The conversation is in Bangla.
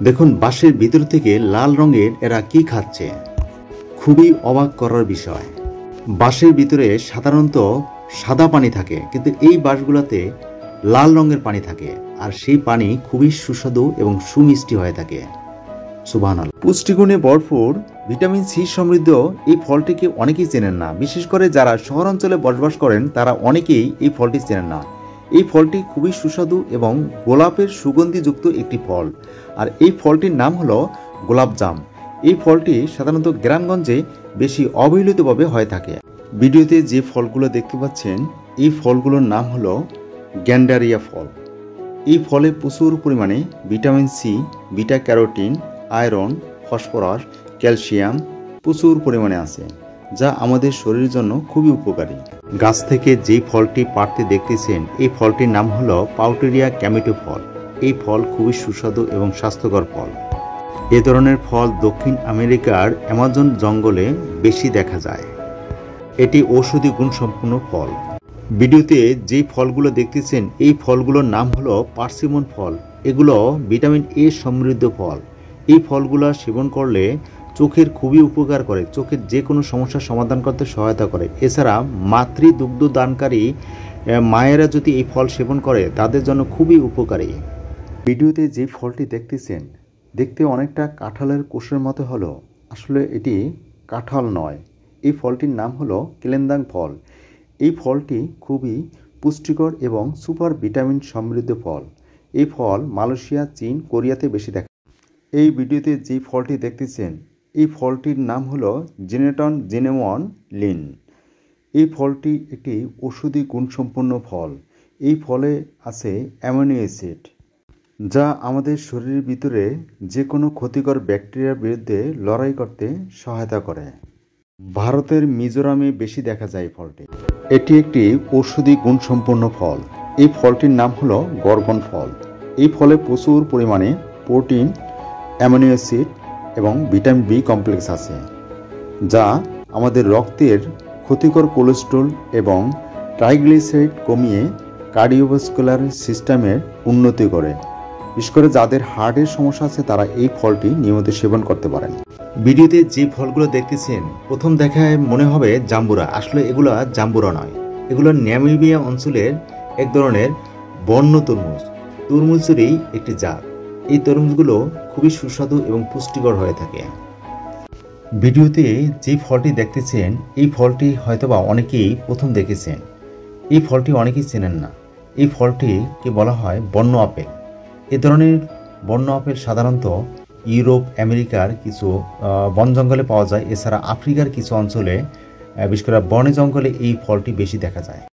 দেখুন বাঁশের ভিতর থেকে লাল রঙের এরা কি খাচ্ছে, খুবই অবাক করার বিষয়। বাঁশের ভিতরে সাধারণত সাদা পানি থাকে, কিন্তু এই বাঁশগুলোতে লাল রঙের পানি থাকে, আর সেই পানি খুবই সুস্বাদু এবং সুমিষ্টি হয়ে থাকে। সুবহানাল্লাহ। পুষ্টিগুণে ভরপুর, ভিটামিন সি সমৃদ্ধ এই ফলটিকে অনেকেই চেনেন না। বিশেষ করে যারা শহরাঞ্চলে বসবাস করেন তারা অনেকেই এই ফলটি চেনেন না। এই ফলটি খুবই সুস্বাদু এবং গোলাপের সুগন্ধিযুক্ত একটি ফল, আর এই ফলটির নাম হলো গোলাপজাম। এই ফলটি সাধারণত গ্রামগঞ্জে বেশি অবহেলিতভাবে হয়ে থাকে। ভিডিওতে যে ফলগুলো দেখতে পাচ্ছেন এই ফলগুলোর নাম হলো গ্যান্ডারিয়া ফল। এই ফলে প্রচুর পরিমাণে vitamin C, beta carotene, iron, phosphorus, calcium প্রচুর পরিমাণে আছে, যা আমাদের শরীরের জন্য খুবই উপকারী। গাছ থেকে যেই ফলটি পাড়তে দেখতেছেন এই ফলটির নাম হলো পাউটেরিয়া ক্যামেটো ফল। এই ফল খুবই সুস্বাদু এবং স্বাস্থ্যকর ফল। এ ধরনের ফল দক্ষিণ আমেরিকার অ্যামাজন জঙ্গলে বেশি দেখা যায়। এটি ঔষধি গুণসম্পন্ন ফল। ভিডিওতে যেই ফলগুলো দেখতেছেন এই ফলগুলোর নাম হলো পার্সিমন ফল। এগুলো ভিটামিন এ সমৃদ্ধ ফল। এই ফলগুলো সেবন করলে চোখের খুবই উপকার করে, চোখের যে কোনো সমস্যার সমাধান করতে সহায়তা করে। এছাড়া মাতৃদুগ্ধ দানকারী মায়েরা যদি এই ফল সেবন করে তাদের জন্য খুবই উপকারী। ভিডিওতে যে ফলটি দেখতেছেন দেখতে অনেকটা কাঁঠালের কোষের মতো হলো, আসলে এটি কাঁঠাল নয়। এই ফলটির নাম হলো কেলেন্দাং ফল। এই ফলটি খুবই পুষ্টিকর এবং সুপার ভিটামিন সমৃদ্ধ ফল। এই ফল মালয়েশিয়া, চীন, কোরিয়াতে বেশি দেখা। এই ভিডিওতে যে ফলটি দেখতেছেন এই ফলটির নাম হলো জেনেটন জেনেমন লিন। এই ফলটি একটি ঔষধি গুণসম্পন্ন ফল। এই ফলে আছে অ্যামিনো অ্যাসিড, যা আমাদের শরীরের ভিতরে যে কোনো ক্ষতিকর ব্যাকটেরিয়ার বিরুদ্ধে লড়াই করতে সহায়তা করে। ভারতের মিজোরামে বেশি দেখা যায় এই ফলটি। এটি একটি ঔষধি গুণসম্পন্ন ফল। এই ফলটির নাম হলো গর্গন ফল। এই ফলে প্রচুর পরিমাণে প্রোটিন, অ্যামিনো অ্যাসিড এবং ভিটামিন বি কমপ্লেক্স আছে, যা আমাদের রক্তের ক্ষতিকর কোলেস্ট্রল এবং ট্রাইগ্লিসারাইড কমিয়ে কার্ডিওভাস্কুলার সিস্টেমের উন্নতি করে। বিশেষ করে যাদের হার্টের সমস্যা আছে তারা এই ফলটি নিয়মিত সেবন করতে পারেন। ভিডিওতে যে ফলগুলো দেখতেছেন প্রথম দেখায় মনে হবে জাম্বুরা, আসলে এগুলো জাম্বুরা নয়। এগুলো নামিবিয়া অঞ্চলের এক ধরনের বন্য তরমুজ, তরমুজেরই একটি জাত। এই তরমুজগুলো খুবই সুস্বাদু এবং পুষ্টিকর হয়ে থাকে। ভিডিওতে যে ফলটি দেখতেছেন এই ফলটি হয়তোবা অনেকেই প্রথম দেখেছেন। এই ফলটি অনেকেই চেনেন না। এই ফলটিকে বলা হয় বন্য আপেল। এ ধরনের বন্য আপেল সাধারণত ইউরোপ, আমেরিকার কিছু বন জঙ্গলে পাওয়া যায়। এছাড়া আফ্রিকার কিছু অঞ্চলে, বিশেষ করে বনে জঙ্গলে এই ফলটি বেশি দেখা যায়।